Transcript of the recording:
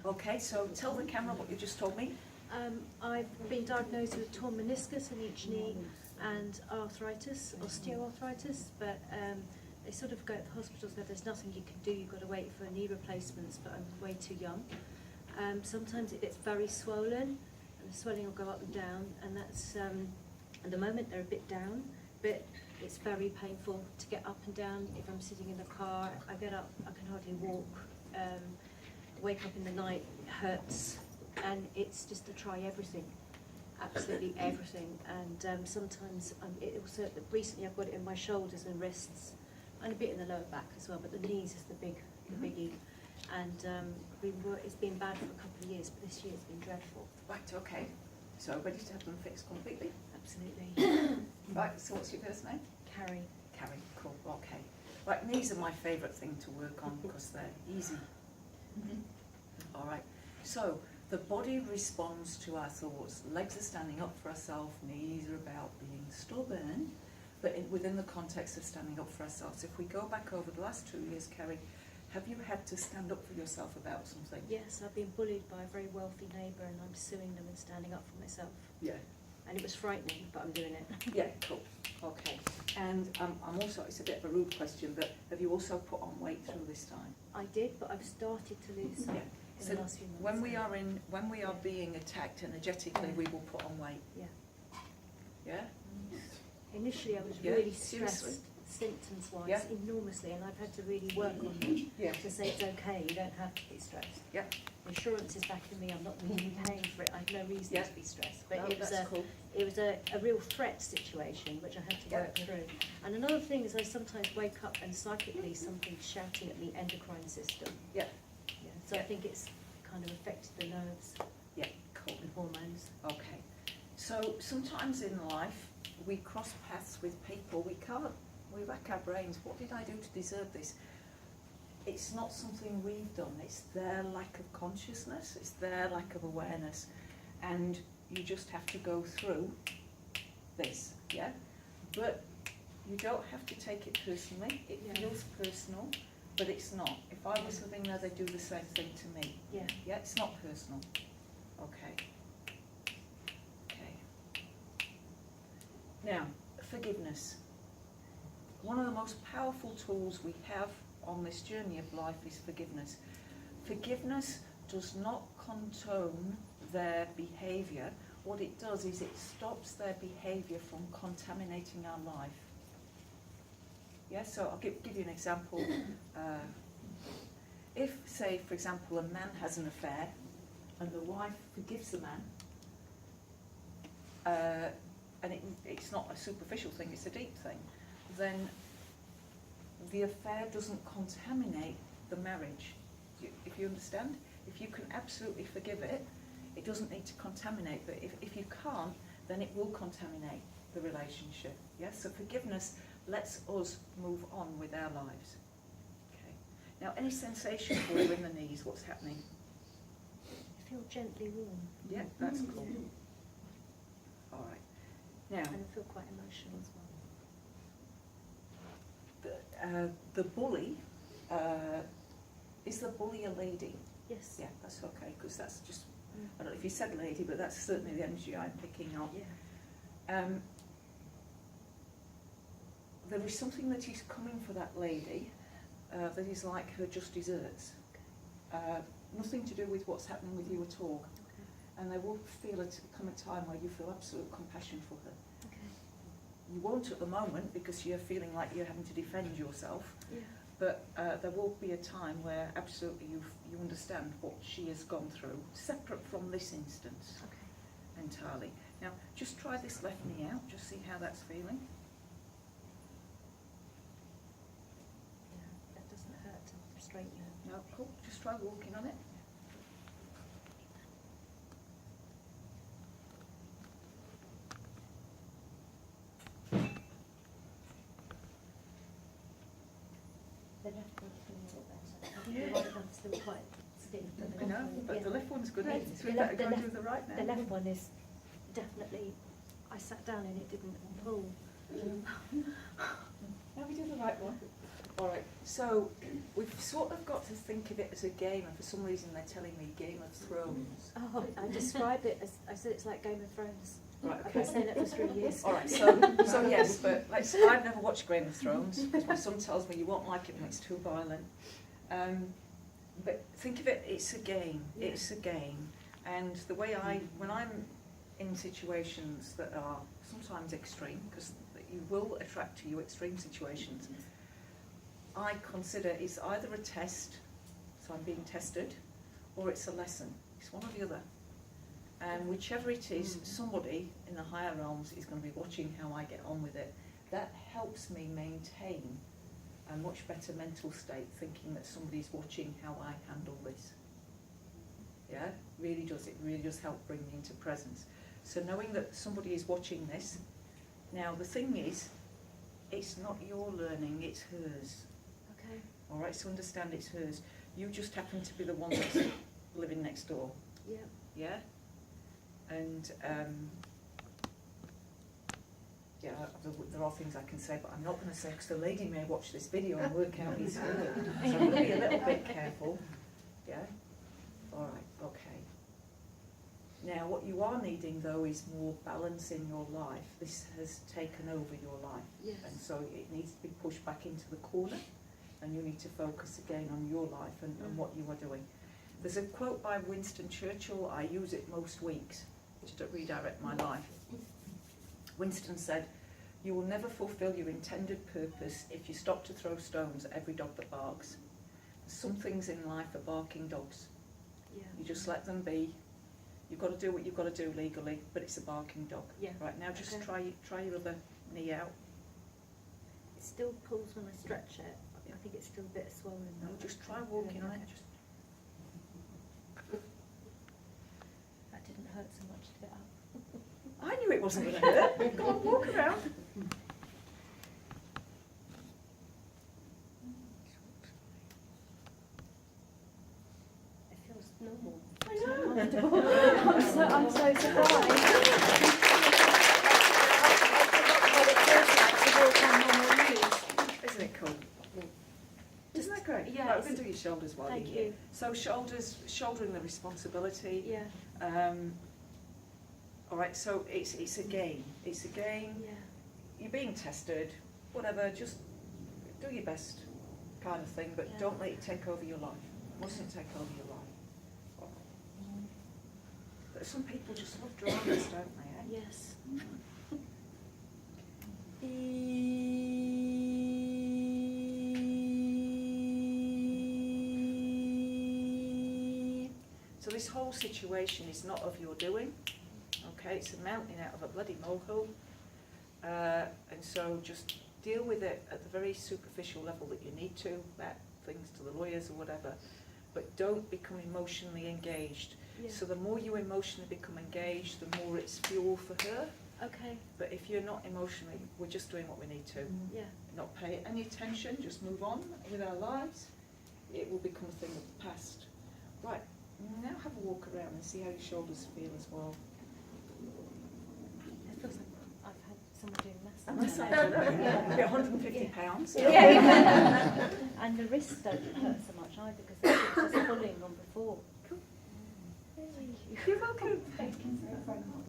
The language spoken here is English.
Okay, so tell the camera what you just told me. I've been diagnosed with torn meniscus in each knee and arthritis, osteoarthritis, but they sort of go at the hospitals where there's nothing you can do, you've got to wait for knee replacements, but I'm way too young. Sometimes it gets very swollen, and the swelling will go up and down, and that's, at the moment they're a bit down, but it's very painful to get up and down. If I'm sitting in the car, I get up, I can hardly walk, wake up in the night, it hurts, and it's just to try everything, absolutely everything. And sometimes it also, recently I've got it in my shoulders and wrists, and a bit in the lower back as well, but the knees is the biggie. And it's been bad for a couple of years, but this year it's been dreadful. Right, okay. So ready to have them fixed completely? Absolutely. Right, so what's your first name? Carrie. Carrie, cool, okay. Right, knees are my favourite thing to work on because they're easy. All right, so the body responds to our thoughts. Legs are standing up for ourselves, knees are about being stubborn, but within the context of standing up for ourselves. If we go back over the last 2 years, Carrie, have you had to stand up for yourself about something? Yes, I've been bullied by a very wealthy neighbour, and I'm suing them and standing up for myself. Yeah. And it was frightening, but I'm doing it. Yeah, cool. Okay. And I'm also, it's a bit of a rude question, but have you also put on weight through this time? I did, but I've started to lose some in So the last few months. when we are being attacked energetically, we will put on weight. Yeah. Yeah? Initially I was Yeah, really seriously. stressed, symptoms-wise, Yeah. enormously, and I've had to really work on it Yeah. to say it's okay, you don't have to be stressed. Yeah. Insurance is backing me, I'm not really paying for it, I have no reason Yeah. to be stressed. But No, it was that's cool. a real threat situation, which I had to Yeah. work through. And another thing is I sometimes wake up and psychically something's shouting at me, endocrine system. Yeah. Yeah. So I think it's kind of affected the nerves Yeah, cool. and hormones. Okay. So sometimes in life, we cross paths with people, we rack our brains, what did I do to deserve this? It's not something we've done, it's their lack of consciousness, it's their lack of awareness, and you just have to go through this, yeah? But you don't have to take it personally, it feels personal, but it's not. If I was living there, they'd do the same thing to me. Yeah. Yeah, it's not personal. Okay. Okay. Now, forgiveness. One of the most powerful tools we have on this journey of life is forgiveness. Forgiveness does not condone their behaviour. What it does is it stops their behaviour from contaminating our life. Yeah, so I'll give you an example. If, say, for example, a man has an affair and the wife forgives the man, and it's not a superficial thing, it's a deep thing, then the affair doesn't contaminate the marriage. If you understand? If you can absolutely forgive it, it doesn't need to contaminate, but if you can't, then it will contaminate the relationship. Yes? So forgiveness lets us move on with our lives. Okay. Now, any sensation for you in the knees? What's happening? I feel gently warm. Yeah, that's cool. All right. Now, And I feel quite emotional as well. the bully, is the bully a lady? Yes. Yeah, that's okay, because that's just, I don't know if you said lady, but that's certainly the energy I'm picking up. Yeah. There is something that is coming for that lady that is like her just desserts. Nothing to do with what's happening with you at all. Okay. And there will come a time where you feel absolute compassion for her. Okay. You won't at the moment because you're feeling like you're having to defend yourself. Yeah. But there will be a time where absolutely you understand what she has gone through, separate from this instance. Okay. Entirely. Now, just try this left knee out, just see how that's feeling. Yeah. That doesn't hurt to straighten it. No, cool. Just try walking on it. The left one's feeling a bit better. I think the right one's still quite stiff. I know, but the left one's good. Right. So we better go and do the right now. The left one is definitely, I sat down and it didn't pull. Now we do the right one. All right, so we've sort of got to think of it as a game, and for some reason they're telling me Game of Thrones. Oh, I described it as, I said it's like Game of Thrones. Right, I've been okay. saying it for 3 years. All right, so yes, but I've never watched Game of Thrones because my son tells me you won't like it when it's too violent. But think of it, it's a game. Yeah. It's a game, and the way when I'm in situations that are sometimes extreme, because you will attract to you extreme situations, I consider it's either a test, so I'm being tested, or it's a lesson. It's one or the other. And whichever it is, somebody in the higher realms is going to be watching how I get on with it. That helps me maintain a much better mental state, thinking that somebody's watching how I handle this. Yeah, really does. It really does help bring me into presence. So knowing that somebody is watching this, now the thing is, it's not your learning, it's hers. Okay. All right, so understand it's hers. You just happen to be the one that's living next door. Yeah. Yeah? And yeah, there are things I can say, but I'm not going to say because the lady may watch this video and work out his word. So I'm going to be a little bit careful. Yeah? All right, okay. Now, what you are needing, though, is more balance in your life. This has taken over your life. Yes. And so it needs to be pushed back into the corner, and you need to focus again on your life and what you are doing. There's a quote by Winston Churchill, I use it most weeks to redirect my life. Winston said, "You will never fulfill your intended purpose if you stop to throw stones at every dog that barks. Some things in life are barking dogs. Yeah. You just let them be. You've got to do what you've got to do legally, but it's a barking dog." Yeah. Right, now just Okay. try your other knee out. It still pulls when I stretch it. Yeah. I think it's still a bit swollen. No, just try walking on it. Just That didn't hurt so much to get up. I knew it wasn't going to hurt. Go on, walk around. It feels normal. I know. I'm so surprised. What it feels like to walk on normal knees. Isn't it cool? Isn't that great? Yeah, Right, we're it's- going to do your shoulders while Thank you're here. you. So shouldering the responsibility. Yeah. All right, so it's a game. It's a game. Yeah. You're being tested, whatever, just do your best kind of thing, but Yeah. don't let it take over your life. It mustn't take over your life. But some people just love dramas, don't they? Eh? Yes. So this whole situation is not of your doing, okay? It's a mountain out of a bloody molehill, and so just deal with it at the very superficial level that you need to, that things to the lawyers or whatever, but don't become emotionally engaged. Yeah. So the more you emotionally become engaged, the more it's fuel for her. Okay. But if you're not emotionally, we're just doing what we need to. Yeah. Not pay any attention, just move on with our lives. It will become a thing of the past. Right, now have a walk around and see how your shoulders feel as well. It feels like I've had someone doing massage. Yeah, £150. Yeah. And the wrists don't hurt so much either because they were just pulling on before. You're welcome.